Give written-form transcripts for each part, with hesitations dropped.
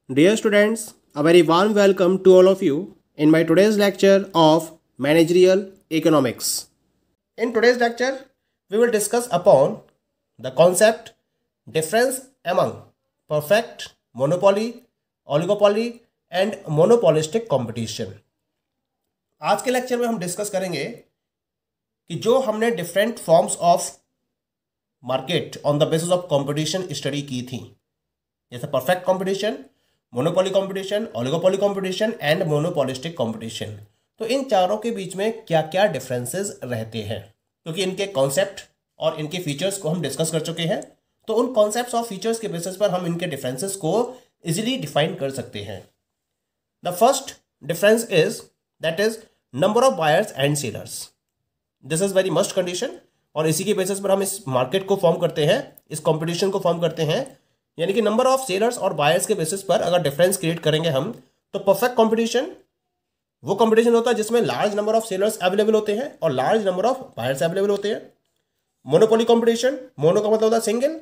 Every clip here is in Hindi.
Dear students, a very warm welcome to all of you in my today's lecture of Managerial Economics. In today's lecture, we will discuss upon the concept difference among perfect monopoly, oligopoly and monopolistic competition. आज के लेक्चर में हम डिस्कस करेंगे कि जो हमने different forms of market on the basis of competition study की थी, जैसे perfect competition, monopoly competition, oligopoly competition and monopolistic competition, तो इन चारों के बीच में क्या क्या डिफरेंसेस रहते हैं, क्योंकि इनके कॉन्सेप्ट और इनके फीचर्स को हम डिस्कस कर चुके हैं। तो उन कॉन्सेप्ट्स और फीचर्स के बेसिस पर हम इनके डिफरेंसेस को इजीली डिफाइन कर सकते हैं। The first difference is that is number of buyers and sellers. This is very must condition और इसी के बेसिस पर हम इस मार्केट को फॉर्म करते हैं, इस कंपटीशन को फॉर्म करते हैं। यानी कि नंबर ऑफ सेलर्स और बायर्स के बेसिस पर अगर डिफरेंस क्रिएट करेंगे हम, तो परफेक्ट कंपटीशन वो कंपटीशन होता है जिसमें large number of sellers available होते हैं और large number of buyers available होते हैं। मोनोपोली कंपटीशन, मोनो का मतलब होता है सिंगल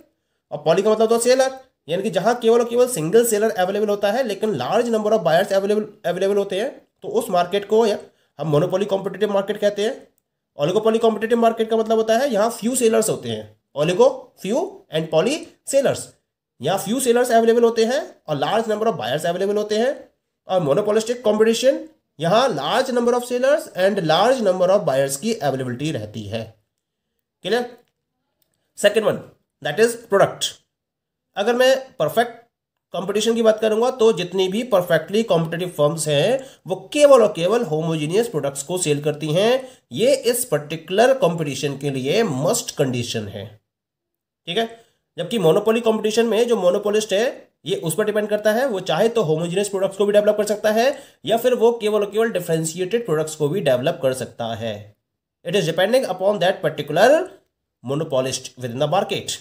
और पॉली का मतलब होता है सेलर, यानी कि जहां केवल और केवल सिंगल सेलर अवेलेबल होता है लेकिन large number of buyers available होते हैं, तो उस मार्केट को हम मोनोपोली कॉम्पिटिटिव मार्केट कहते हैं। ओलिगोपोली कॉम्पिटिटिव मार्केट का मतलब होता है यहाँ फ्यू सेलर्स होते हैं, oligo few and poly sellers, यहाँ फ्यू सेलर्स अवेलेबल होते हैं और large number of buyers available होते हैं। और मोनोपोलिस्टिक कंपटीशन, यहाँ large number of sellers and large number of buyers की अवेलेबिलिटी रहती है। Clear? Second one that is product. अगर मैं परफेक्ट कंपटीशन की बात करूंगा तो जितनी भी परफेक्टली कॉम्पिटिटिव फर्म्स हैं वो केवल और केवल होमोजीनियस प्रोडक्ट्स को सेल करती हैं। ये इस पर्टिकुलर कंपटीशन के लिए मस्ट कंडीशन है। ठीक है? जबकि मोनोपोली कंपटीशन में जो मोनोपोलिस्ट है ये उस पर डिपेंड करता है, वो चाहे तो होमोजीनियस प्रोडक्ट्स को भी डेवलप कर सकता है या फिर वो केवल और केवल डिफरेंशिएटेड प्रोडक्ट्स को भी डेवलप कर सकता है। It is depending upon that particular monopolist with in the market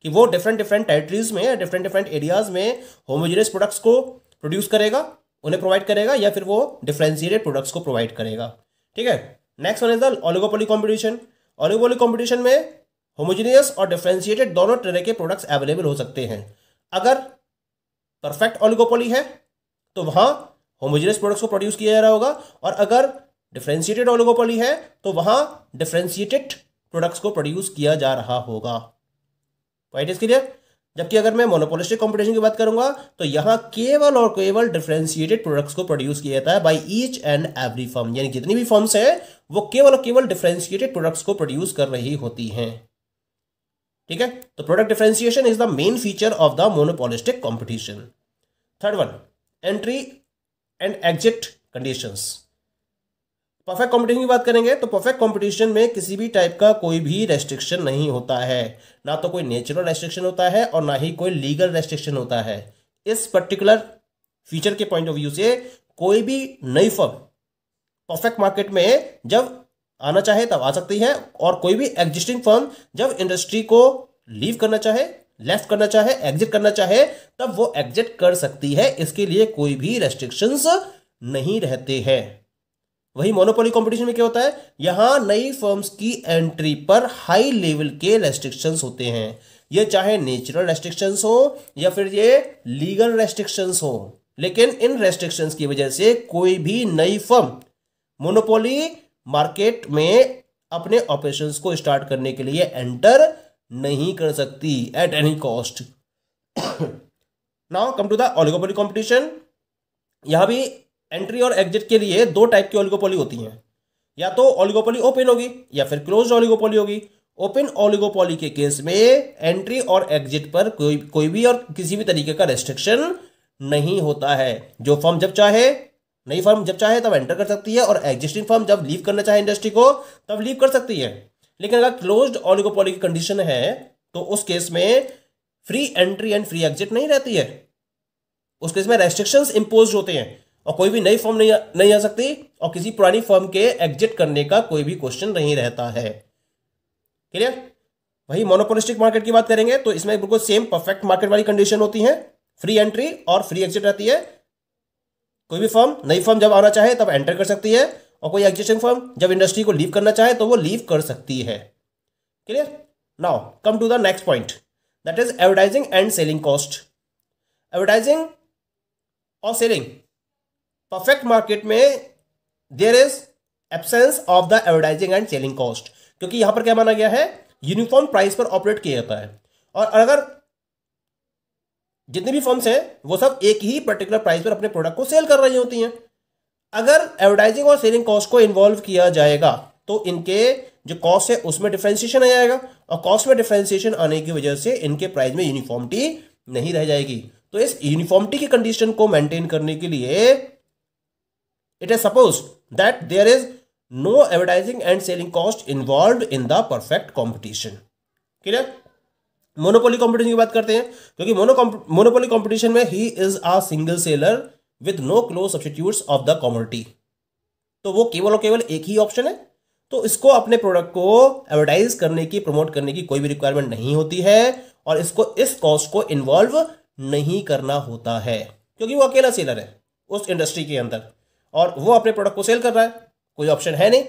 कि वो डिफरेंट टेरिटरीज में, डिफरेंट एरियाज में होमोजीनियस प्रोडक्ट्स को प्रोड्यूस करेगा, उन्हें प्रोवाइड करेगा, या फिर वो डिफरेंशिएटेड प्रोडक्ट्स को प्रोवाइड करेगा। ठीक है? Next one is the oligopoly competition. Oligopoly competition में होमोजीनियस और डिफरेंशिएटेड दोनों तरह के प्रोडक्ट्स अवेलेबल हो सकते हैं। अगर परफेक्ट ओलिगोपोली है तो वहां होमोजीनियस प्रोडक्ट्स को प्रोड्यूस किया जा रहा होगा, और अगर डिफरेंशिएटेड ओलिगोपोली है तो वहां डिफरेंशिएटेड प्रोडक्ट्स को प्रोड्यूस किया जा रहा होगा। Point is clear? जबकि अगर मैं मोनोपोलिस्टिक कंपटीशन की बात करूंगा तो यहां केवल और केवल डिफरेंशिएटेड प्रोडक्ट्स को प्रोड्यूस किया जाता है by each and every firm, यानी जितनी भी फर्म्स हैं वो केवल और केवल डिफरेंशिएटेड प्रोडक्ट्स को प्रोड्यूस कर रही होती हैं। ठीक है? तो product differentiation is the main feature of the monopolistic competition. Third one, entry and exit conditions. Perfect competition की बात करेंगे तो परफेक्ट कंपटीशन में किसी भी टाइप का कोई भी रेस्ट्रिक्शन नहीं होता है, ना तो कोई नेचुरल रेस्ट्रिक्शन होता है और ना ही कोई लीगल रेस्ट्रिक्शन होता है। इस पर्टिकुलर फीचर के पॉइंट ऑफ व्यू से कोई भी नई फर्म परफेक्ट मार्केट में जब आना चाहे तब आ सकती है, और कोई भी एग्जिस्टिंग फर्म जब इंडस्ट्री को लीव करना चाहे, लेफ्ट करना चाहे, एग्जिट करना चाहे, तब वो एग्जिट कर सकती है। इसके लिए कोई भी रेस्ट्रिक्शंस नहीं रहते हैं। वही मोनोपोली कंपटीशन में क्या होता है, यहां नई फर्म्स की एंट्री पर हाई लेवल के रेस्ट्रिक्शंस होते हैं। ये चाहे नेचुरल रेस्ट्रिक्शंस हो या फिर ये लीगल रेस्ट्रिक्शंस हो, लेकिन इन रेस्ट्रिक्शंस की वजह से कोई भी नई फर्म मोनोपोली मार्केट में अपने ऑपरेशंस को स्टार्ट करने के लिए एंटर नहीं कर सकती at any cost. Now come to the oligopoly competition. यहां भी एंट्री और एग्जिट के लिए दो टाइप की ओलिगोपोली होती हैं, या तो ओलिगोपोली ओपन होगी या फिर क्लोज्ड ओलिगोपोली होगी। ओपन ओलिगोपोली के केस में एंट्री और एग्जिट पर कोई भी और किसी भी तरीके का रेस्ट्रिक्शन नहीं होता है। जो फर्म जब चाहे, नई फर्म जब चाहे तब एंटर कर सकती है, और एग्जिस्टिंग फर्म जब लीव करना चाहे इंडस्ट्री को तब लीव कर सकती है। लेकिन अगर क्लोज्ड ओलिगोपोली की कंडीशन है तो उस केस में free entry and free exit नहीं रहती है। उस केस में रेस्ट्रिक्शंस इंपोज्ड होते हैं और कोई भी नई फर्म नहीं आ सकती, और किसी पुरानी फर्म के एग्जिट करने का कोई भी क्वेश्चन नहीं रहता है। क्लियर? वही मोनोपोलिस्टिक मार्केट की बात करेंगे तो इसमें बिल्कुल सेम परफेक्ट मार्केट वाली कंडीशन होती है, फ्री एंट्री और फ्री एग्जिट रहती है। कोई भी फर्म, नई फर्म जब आना चाहे तब एंटर कर सकती है, और कोई एग्जिस्टिंग फर्म जब इंडस्ट्री को लीव करना चाहे तो वो लीव कर सकती है। Clear? Now come to the next point, that is advertising and selling cost. Advertising और सेलिंग, परफेक्ट मार्केट में there is absence of the advertising and selling cost, क्योंकि यहां पर क्या माना गया है, यूनिफॉर्म प्राइस पर ऑपरेट किया जाता है। और अगर जितनी भी फर्म्स हैं वो सब एक ही पर्टिकुलर प्राइस पर अपने प्रोडक्ट को सेल कर रही होती हैं। अगर एडवर्टाइजिंग और सेलिंग कॉस्ट को इन्वॉल्व किया जाएगा तो इनके जो कॉस्ट है उसमें डिफरेंशिएशन आ जाएगा, और कॉस्ट में डिफरेंशिएशन आने की वजह से इनके प्राइस में यूनिफॉर्मिटी नहीं रह जाएगी। तो इस यूनिफॉर्मिटी की कंडीशन को मेंटेन करने के लिए it is suppose that there is no advertising and selling cost involve in the perfect competition. Clear? Monopoly competition की बात करते हैं, क्योंकि मोनोपोली कॉम्पिटिशन में ही is a single seller with no close substitutes of the commodity. तो वो केवल और केवल एक ही ऑप्शन है, तो इसको अपने प्रोडक्ट को एडवर्टाइज करने की, प्रमोट करने की कोई भी रिक्वायरमेंट नहीं होती है, और इसको इस कॉस्ट को इन्वॉल्व नहीं करना होता है, क्योंकि वो अकेला सेलर है उस इंडस्ट्री के अंदर और वो अपने प्रोडक्ट को सेल कर रहा है। कोई ऑप्शन है नहीं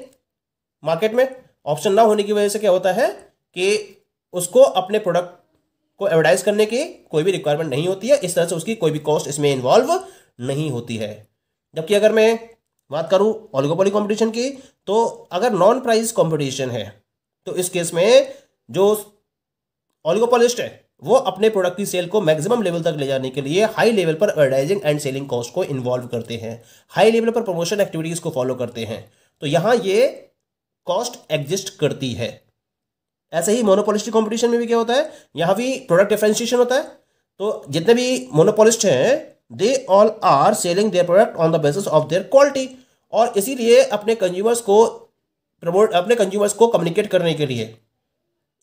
मार्केट में। ऑप्शन ना होने की वजह से क्या होता है कि उसको अपने प्रोडक्ट को एडवर्टाइज करने की कोई भी रिक्वायरमेंट नहीं होती है, इस तरह से उसकी कोई भी कॉस्ट इसमें इन्वॉल्व नहीं होती है। जबकि अगर मैं बात करूं ओलिगोपोली कंपटीशन की, तो अगर नॉन प्राइस कंपटीशन है तो इस केस में जो ओलिगोपोलिस्ट है वो अपने प्रोडक्ट की सेल को मैक्सिमम लेवल तक ले जाने के लिए हाई लेवल पर एडवर्टाइजिंग एंड सेलिंग कॉस्ट को इन्वॉल्व करते हैं, हाई लेवल पर प्रमोशन एक्टिविटीज को फॉलो करते हैं। तो यहां ये कॉस्ट एग्जिस्ट करती है। ऐसे ही मोनोपोलिस्टिक कंपटीशन में भी क्या होता है, यहां भी प्रोडक्ट डिफरेंशिएशन होता है। तो जितने भी मोनोपोलिस्ट हैं they all are selling their product on the basis of their quality, और इसीलिए अपने कंज्यूमर्स को कम्युनिकेट करने के लिए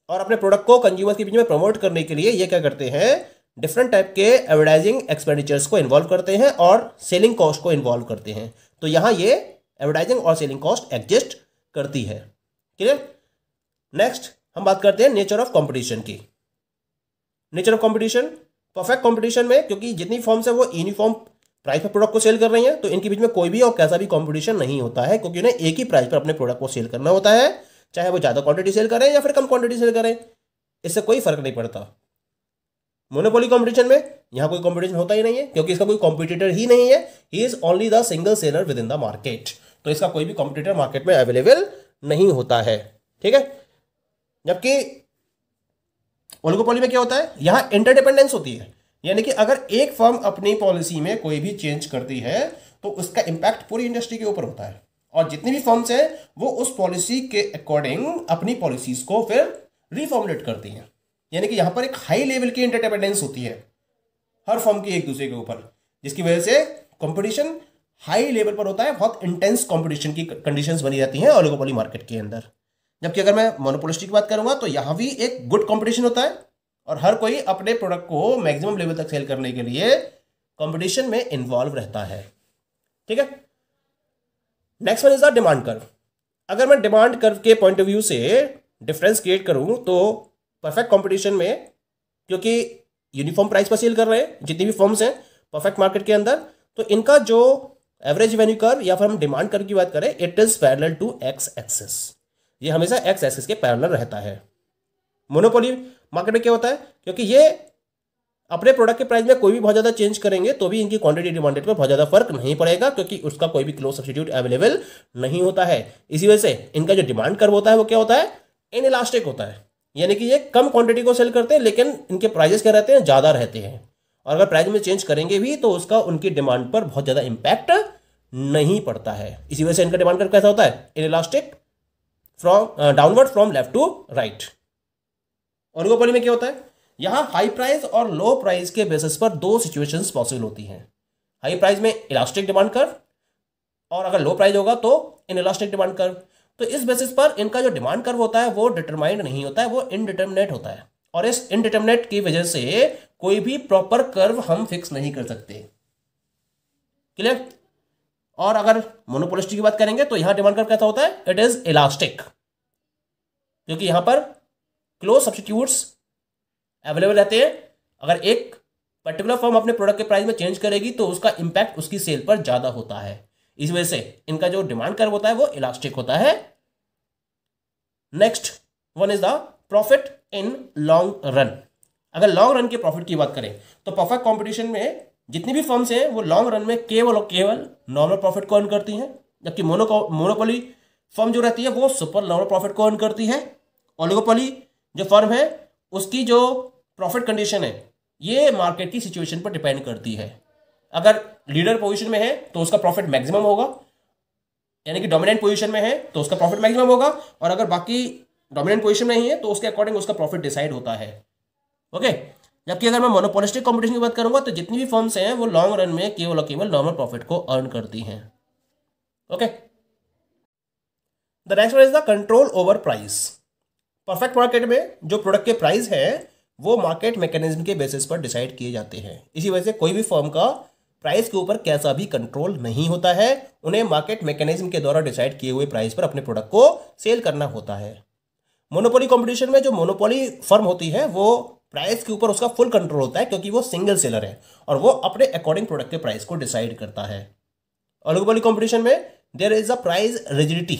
और अपने प्रोडक्ट को कंज्यूमर्स के बीच में प्रमोट करने के लिए ये क्या करते हैं, डिफरेंट टाइप के एडवर्टाइजिंग एक्सपेंडिचर्स को इन्वॉल्व करते हैं और सेलिंग कॉस्ट को इन्वॉल्व करते हैं। तो यहां ये एडवर्टाइजिंग और सेलिंग कॉस्ट एग्जिस्ट करती है। क्लियर? नेक्स्ट हम बात करते हैं नेचर ऑफ कंपटीशन की। Nature of competition, perfect competition में क्योंकि जितनी फर्म्स है वो यूनिफॉर्म प्राइस पर प्रोडक्ट को सेल कर रही हैं, तो इनके बीच में कोई भी और कैसा भी कंपटीशन नहीं होता है, क्योंकि उन्हें एक ही प्राइस पर अपने प्रोडक्ट को सेल करना होता है, चाहे वो ज़्यादा क्वांटिटी सेल करें या फिर कम क्वांटिटी सेल करें, इससे कोई फर्क नहीं पड़ता। मोनोपोली कंपटीशन में यहां कोई कंपटीशन होता ही नहीं है, क्योंकि इसका कोई कॉम्पिटिटर ही नहीं है, he is only the single seller with in the market. तो इसका कोई भी कॉम्पिटिटर मार्केट में अवेलेबल नहीं होता है। ठीक है? जबकि ओलिगोपोली में क्या होता है, यहां इंटरडिपेंडेंस होती है, यानी कि अगर एक फर्म अपनी पॉलिसी में कोई भी चेंज करती है तो उसका इंपैक्ट पूरी इंडस्ट्री के ऊपर होता है, और जितनी भी फर्म्स हैं वो उस पॉलिसी के अकॉर्डिंग अपनी पॉलिसीज को फिर रिफॉर्मुलेट करती हैं। यानी कि यहां पर एक हाई लेवल की इंटरडिपेंडेंस होती है हर फर्म की एक दूसरे के ऊपर, जिसकी वजह से कंपटीशन हाई लेवल पर होता है, बहुत इंटेंस कंपटीशन की कंडीशंस बनी रहती हैं ओलिगोपोली मार्केट के अंदर। जबकि अगर मैं मोनोपोलिस्टिक की बात करूंगा तो यहां भी एक गुड कंपटीशन होता है और हर कोई अपने प्रोडक्ट को मैक्सिमम लेवल तक सेल करने के लिए कंपटीशन में इन्वॉल्व रहता है। ठीक है? Next one is the demand curve. अगर मैं डिमांड कर्व के पॉइंट ऑफ व्यू से डिफरेंस क्रिएट करूं तो परफेक्ट कंपटीशन में, क्योंकि यूनिफॉर्म प्राइस पर सेल कर रहे हैं जितनी भी फर्म्स हैं परफेक्ट मार्केट के अंदर, तो इनका जो एवरेज वैल्यू कर्व या फिर हम डिमांड कर्व की बात करें, it is parallel to X axis. ये हमेशा एक्स एक्सिस के पैरेलल रहता है। मोनोपोली मार्केट में क्या होता है, क्योंकि ये अपने प्रोडक्ट के प्राइस में कोई भी बहुत ज़्यादा चेंज करेंगे तो भी इनकी क्वांटिटी डिमांडेड पर बहुत ज़्यादा फर्क नहीं पड़ेगा, क्योंकि उसका कोई भी क्लोज सब्स्टिट्यूट अवेलेबल नहीं होता है। इसी वजह से इनका जो डिमांड कर्व होता है वो क्या होता है, इनइलास्टिक होता है, यानी कि ये कम क्वांटिटी को सेल करते हैं लेकिन इनके प्राइजेस क्या रहते हैं, ज़्यादा रहते हैं, और अगर प्राइस में चेंज करेंगे भी तो उसका उनकी डिमांड पर बहुत ज़्यादा इंपैक्ट नहीं पड़ता है। इसी वजह से इनका डिमांड कर्व कैसा होता है, inelastic from downward from left to right. Oligopoly में क्या होता है, यहां हाई प्राइस और लो प्राइस के बेसिस पर दो सिचुएशंस पॉसिबल होती हैं। हाई प्राइस में इलास्टिक डिमांड कर्व, और अगर लो प्राइस होगा तो इनइलास्टिक डिमांड कर्व। तो इस बेसिस पर इनका जो डिमांड कर्व होता है वो डिटरमाइंड नहीं होता है, वो इनडिटर्मिनेट होता है, और इस इनडिटर्मिनेट की वजह से कोई भी प्रॉपर कर्व हम फिक्स नहीं कर सकते। क्लियर? और अगर मोनोपोलिस्टिक की बात करेंगे तो यहां डिमांड कर्व कैसा होता है, इट इज इलास्टिक, क्योंकि यहां पर क्लोज सब्स्टिट्यूट्स अवेलेबल रहते हैं। अगर एक पर्टिकुलर फर्म अपने प्रोडक्ट के प्राइस में चेंज करेगी तो उसका इंपैक्ट उसकी सेल पर ज्यादा होता है। इस वजह से इनका जो डिमांड कर्व होता है वो इलास्टिक होता है। Next one is the profit in long run. अगर लॉन्ग रन के प्रॉफिट की बात करें तो परफेक्ट कंपटीशन में जितनी भी फर्म्स हैं वो लॉन्ग रन में केवल और केवल नॉर्मल प्रॉफिट को अर्न करती हैं, जबकि मोनोपोली फर्म जो रहती है वो सुपर नॉर्मल प्रॉफिट को अर्न करती है। ओलिगोपोली जो फर्म है उसकी जो प्रॉफिट कंडीशन है ये मार्केट की सिचुएशन पर डिपेंड करती है। अगर लीडर पोजीशन में है तो उसका प्रॉफिट मैक्सिमम होगा, यानी कि डोमिनेंट पोजीशन में है तो उसका प्रॉफिट मैक्सिमम होगा, और अगर बाकी डोमिनेंट पोजीशन में ही है तो उसके अकॉर्डिंग उसका प्रॉफिट डिसाइड होता है। ओके, जबकि अगर मैं मोनोपोलिस्टिक कंपटीशन की बात करूंगा तो जितनी भी फर्म्स हैं वो लॉन्ग रन में केवल और केवल नॉर्मल प्रॉफिट को अर्न करती हैं। Okay, the next one is the control over price. Perfect market में जो प्रोडक्ट के प्राइस है वो मार्केट मैकेनिज्म के बेसिस पर डिसाइड किए जाते हैं। इसी वजह से कोई भी फर्म का प्राइस के ऊपर कैसा भी कंट्रोल नहीं होता है, उन्हें मार्केट मैकेनिज्म के द्वारा डिसाइड किए हुए प्राइस पर अपने प्रोडक्ट को सेल करना होता है। मोनोपोली कंपटीशन में जो मोनोपोली फर्म होती है वो प्राइस के ऊपर उसका फुल कंट्रोल होता है, क्योंकि वो सिंगल सेलर है और वो अपने अकॉर्डिंग प्रोडक्ट के प्राइस को डिसाइड करता है। ओलिगोपोली कंपटीशन में there is a price rigidity,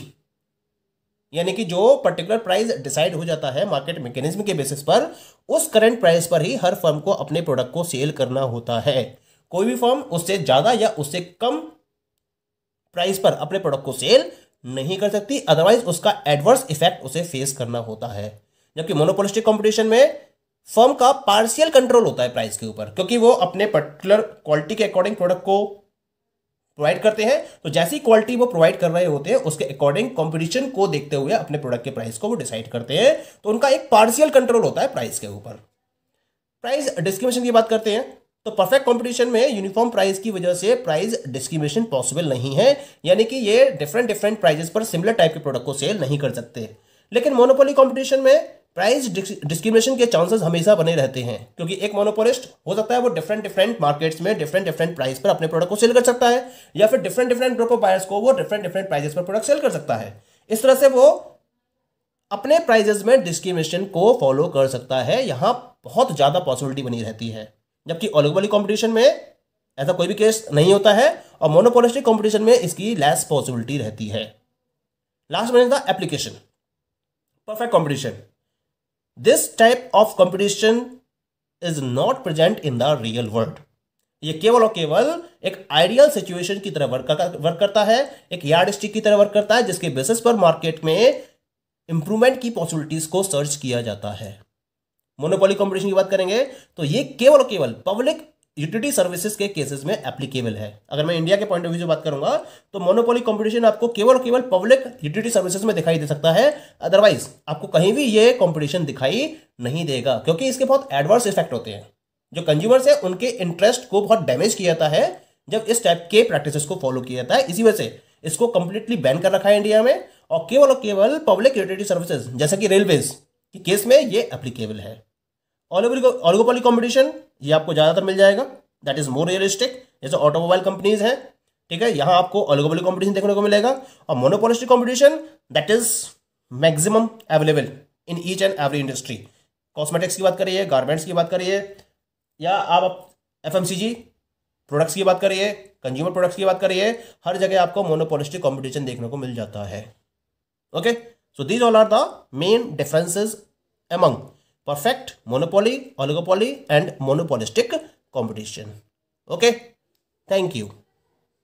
यानी कि जो पर्टिकुलर प्राइस डिसाइड हो जाता है मार्केट मैकेनिज्म के बेसिस पर, उस करंट प्राइस पर ही हर फर्म को अपने प्रोडक्ट को सेल करना होता है। कोई भी फर्म उससे ज्यादा या उससे कम प्राइस पर अपने प्रोडक्ट को सेल नहीं कर सकती, अदरवाइज उसका एडवर्स इफेक्ट उसे फेस करना होता है। जबकि मोनोपोलिस्टिक कंपटीशन में फर्म का पार्शियल कंट्रोल होता है प्राइस के ऊपर, क्योंकि वो अपने पर्टिकुलर क्वालिटी के अकॉर्डिंग प्रोडक्ट को प्रोवाइड करते हैं, तो जैसी क्वालिटी वो प्रोवाइड कर रहे होते हैं उसके अकॉर्डिंग कंपटीशन को देखते हुए अपने प्रोडक्ट के प्राइस को वो डिसाइड करते हैं, तो उनका एक पार्शियल कंट्रोल होता है प्राइस के ऊपर। प्राइस डिस्क्रिमिनेशन की बात करते हैं तो परफेक्ट कंपटीशन में यूनिफॉर्म प्राइस की वजह से प्राइस डिस्क्रिमिनेशन पॉसिबल नहीं है, यानी कि ये डिफरेंट प्राइजेस पर सिमिलर टाइप के प्रोडक्ट को सेल नहीं कर सकते। लेकिन मोनोपोली कंपटीशन में प्राइस डिस्क्रिमिनेशन के चांसेस हमेशा बने रहते हैं, क्योंकि एक मोनोपोलिस्ट हो सकता है वो डिफरेंट मार्केट्स में डिफरेंट प्राइस पर अपने प्रोडक्ट को सेल कर सकता है, या फिर डिफरेंट ग्रुप ऑफ बायर्स को वो डिफरेंट प्राइजेस पर प्रोडक्ट सेल कर सकता है। इस तरह से वो अपने प्राइजेस में डिस्क्रिमिनेशन को फॉलो कर सकता है। यहां बहुत ज्यादा पॉसिबिलिटी बनी रहती है, जबकि ओलिगोपोली कंपटीशन में ऐसा कोई भी केस नहीं होता है और मोनोपोलिस्टिक कंपटीशन में इसकी लेस पॉसिबिलिटी रहती है। Last one is the application perfect competition. This type of competition is not present in the real world. ये केवल और केवल एक आइडियल सिचुएशन की तरह वर्क करता है, एक यार्ड स्टिक की तरह वर्क करता है, जिसके बेसिस पर मार्केट में इंप्रूवमेंट की पॉसिबिलिटीज को सर्च किया जाता है। मोनोपोली कंपटीशन की बात करेंगे तो ये केवल और केवल पब्लिक यूटिलिटी सर्विसेज के केसेस में एप्लीकेबल है। अगर मैं इंडिया के पॉइंट ऑफ व्यू से बात करूंगा तो मोनोपोली कंपटीशन आपको केवल और केवल पब्लिक यूटिलिटी सर्विसेज में दिखाई दे सकता है, अदरवाइज आपको कहीं भी ये कंपटीशन दिखाई नहीं देगा, क्योंकि इसके बहुत एडवर्स इफेक्ट होते हैं। जो कंज्यूमर्स है उनके इंटरेस्ट को बहुत डैमेज किया जाता है जब इस टाइप के प्रैक्टिसेस को फॉलो किया जाता है। इसी वजह से इसको कंप्लीटली बैन कर रखा है इंडिया में, और केवल पब्लिक यूटिलिटी सर्विसेज जैसे कि रेलवेज के केस में ये एप्लीकेबल है। ओलिगोपोली कंपटीशन ये आपको ज्यादातर मिल जाएगा, दैट इज मोर रियलिस्टिक, जैसे ऑटोमोबाइल कंपनीज हैं, ठीक है, यहां आपको ओलिगोपोली कंपटीशन देखने को मिलेगा। और monopolistic competition that is maximum available in each and every industry. Cosmetics की बात करिए, गारमेंट्स की बात करिए, या आप एफएमसीजी प्रोडक्ट्स की बात करिए, कंज्यूमर प्रोडक्ट्स की बात करिए, हर जगह आपको मोनोपोलिस्टिक कंपटीशन देखने को मिल जाता है। Okay, so these all are the main differences among perfect monopoly, oligopoly and monopolistic competition. Okay, thank you.